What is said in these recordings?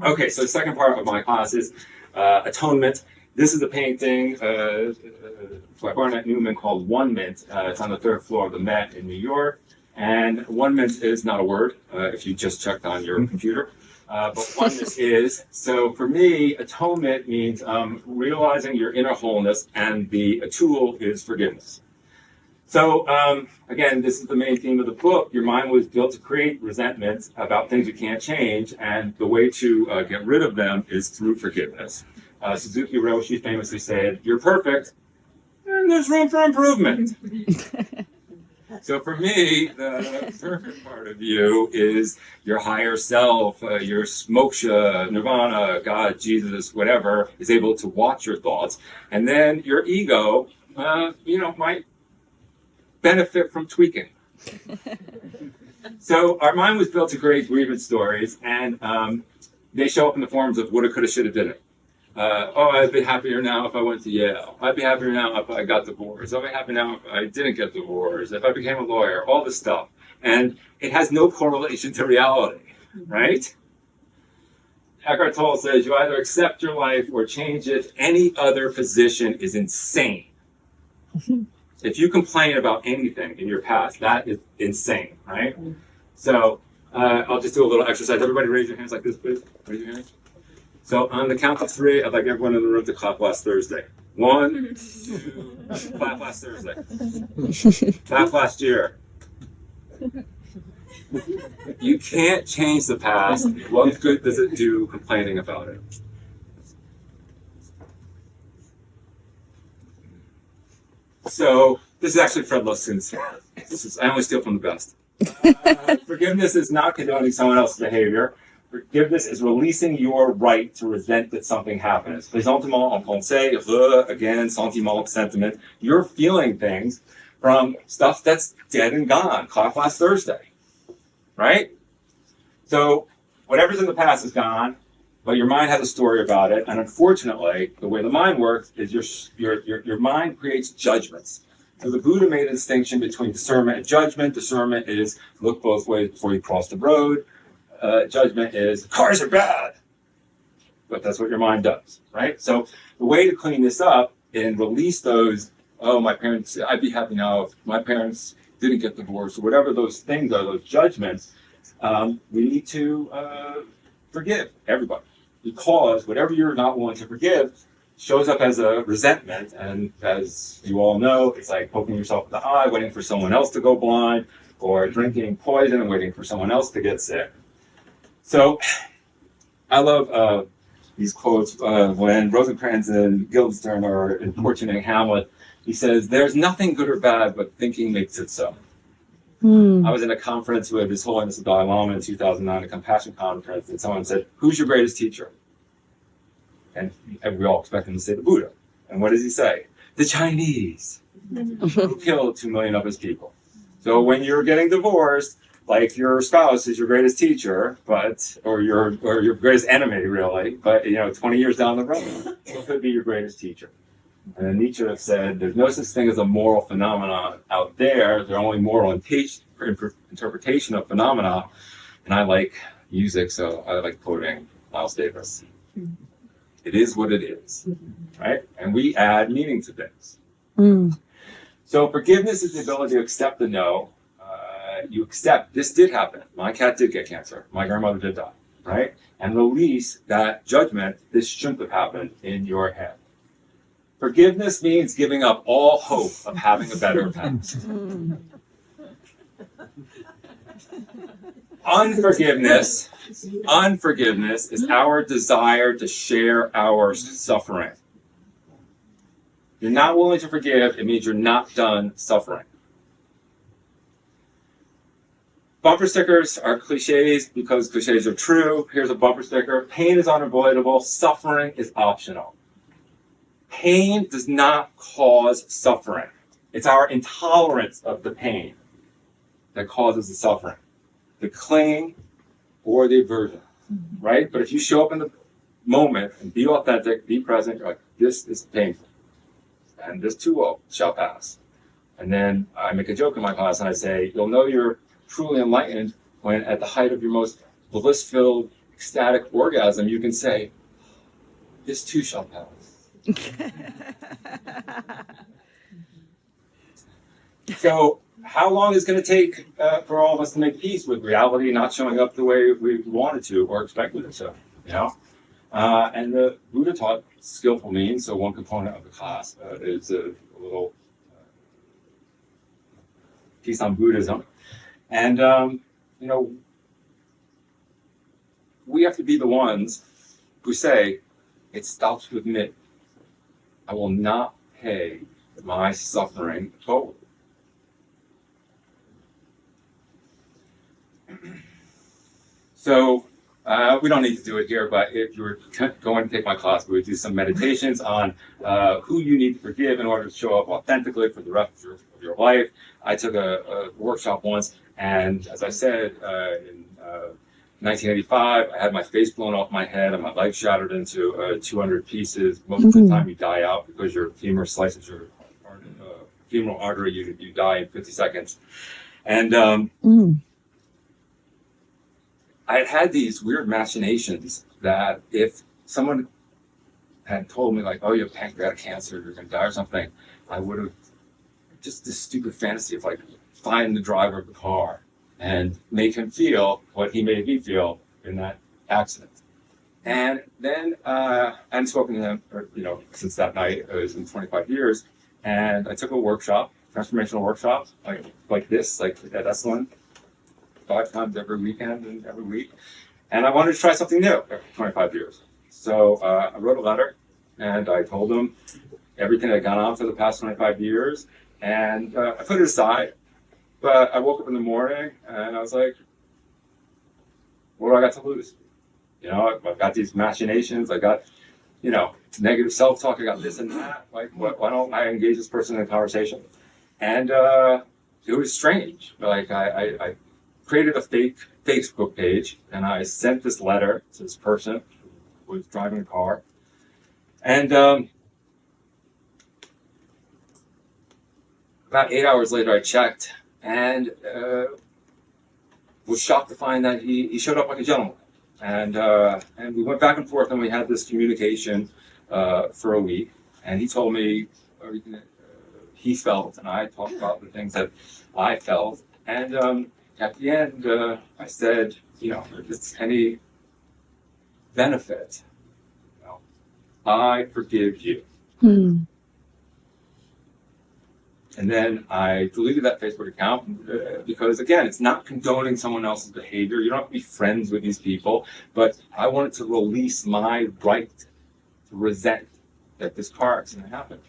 Okay, so the second part of my class is atonement. This is a painting by Barnett Newman called One Mint. It's on the third floor of the Met in New York. And one mint is not a word if you just checked on your computer. But oneness is. So for me, atonement means realizing your inner wholeness, and the tool is forgiveness. So again, this is the main theme of the book. Your mind was built to create resentments about things you can't change, and the way to get rid of them is through forgiveness. Suzuki Roshi famously said, "You're perfect, and there's room for improvement." So for me, the perfect part of you is your higher self, your moksha, nirvana, God, Jesus, whatever, is able to watch your thoughts. And then your ego, might benefit from tweaking. So our mind was built to create grievance stories, and they show up in the forms of woulda, coulda, shoulda, didn't. I'd be happier now if I went to Yale. I'd be happier now if I got divorced. I'd be happy now if I didn't get divorced, if I became a lawyer, all this stuff. And it has no correlation to reality, right? Eckhart Tolle says you either accept your life or change it. Any other position is insane. If you complain about anything in your past, that is insane, right? So I'll just do a little exercise. Everybody raise your hands like this, please. Raise your hands. So on the count of three, I'd like everyone in the room to clap last Thursday. 1, 2, clap last Thursday. Clap last year. You can't change the past. What good does it do complaining about it? So this is actually Fred Luskin's. I only steal from the best. Forgiveness is not condoning someone else's behavior. Forgiveness is releasing your right to resent that something happens. Présentement en français, again, sentiment, sentiment. You're feeling things from stuff that's dead and gone. Clap last Thursday, right? So whatever's in the past is gone, but your mind has a story about it. And unfortunately, the way the mind works is your mind creates judgments. So the Buddha made a distinction between discernment and judgment. Discernment is look both ways before you cross the road. Judgment is cars are bad, but that's what your mind does, right? So the way to clean this up and release those, my parents, I'd be happy now if my parents didn't get divorced, or whatever those things are, those judgments, we need to forgive everybody, because whatever you're not willing to forgive shows up as a resentment, and as you all know, it's like poking yourself in the eye, waiting for someone else to go blind, or drinking poison and waiting for someone else to get sick. So, I love these quotes when Rosencrantz and Guildenstern are importuning Hamlet. He says, "There's nothing good or bad, but thinking makes it so." I was in a conference with His Holiness the Dalai Lama in 2009, a compassion conference, and someone said, "Who's your greatest teacher?" And we all expect him to say the Buddha. And what does he say? The Chinese, who killed 2 million of his people. So when you're getting divorced, like your spouse is your greatest teacher, or your greatest enemy, really. But 20 years down the road, it could be your greatest teacher. And then Nietzsche said, "There's no such thing as a moral phenomenon out there. They're only moral interpretation of phenomena." And I like music, so I like quoting Miles Davis. It is what it is, right? And we add meaning to things. So forgiveness is the ability to accept the no. You accept this did happen. My cat did get cancer. My grandmother did die, right? And release that judgment. This shouldn't have happened in your head. Forgiveness means giving up all hope of having a better past. Unforgiveness is our desire to share our suffering. If you're not willing to forgive, it means you're not done suffering. Bumper stickers are cliches because cliches are true. Here's a bumper sticker. Pain is unavoidable. Suffering is optional. Pain does not cause suffering. It's our intolerance of the pain that causes the suffering. The clinging or the aversion, right? But if you show up in the moment and be authentic, be present, you're like, this is painful. And this too shall pass. And then I make a joke in my class and I say, you'll know you're truly enlightened when at the height of your most bliss-filled ecstatic orgasm, you can say, this too shall pass. So how long is it going to take for all of us to make peace with reality not showing up the way we wanted to or expected it to? You know? And the Buddha taught skillful means. So one component of the class is a little piece on Buddhism. And, you know, we have to be the ones who say, it stops with me. I will not pay my suffering forward. So we don't need to do it here, but if you were going to take my class, we would do some meditations on who you need to forgive in order to show up authentically for the rest of your life. I took a workshop once, and as I said, in 1985, I had my face blown off my head and my leg shattered into 200 pieces. Most of the time you die out because your femur slices your femoral artery, you die in 50 seconds. And I had these weird machinations that if someone had told me, like, oh, you have pancreatic cancer, you're going to die or something, I would have just this stupid fantasy of, like, find the driver of the car and make him feel what he made me feel in that accident. And then I hadn't spoken to him, since that night. It was in 25 years. And I took a workshop, transformational workshop, like this, like at Esalen, 5 times every weekend and every week. And I wanted to try something new after 25 years. So I wrote a letter and I told them everything I'd gone on for the past 25 years. And I put it aside. But I woke up in the morning and I was like, what do I got to lose? You know, I've got these machinations. I got, negative self-talk. I got this and that. Like, why don't I engage this person in a conversation? And it was strange. Like, I created a fake Facebook page and I sent this letter to this person who was driving a car. And about 8 hours later, I checked and was shocked to find that he showed up like a gentleman. And we went back and forth and we had this communication for a week. And he told me everything that he felt, and I talked about the things that I felt. And at the end, I said, if it's any benefit, I forgive you. And then I deleted that Facebook account because, again, it's not condoning someone else's behavior. You don't have to be friends with these people. But I wanted to release my right to resent that this car accident happened.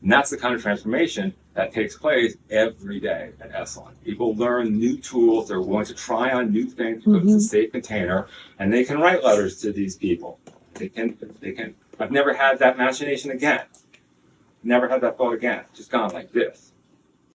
And that's the kind of transformation that takes place every day at Esalen. People learn new tools. They're willing to try on new things because it's a safe container. And they can write letters to these people. They can. I've never had that machination again. Never had that thought again. Just gone like this.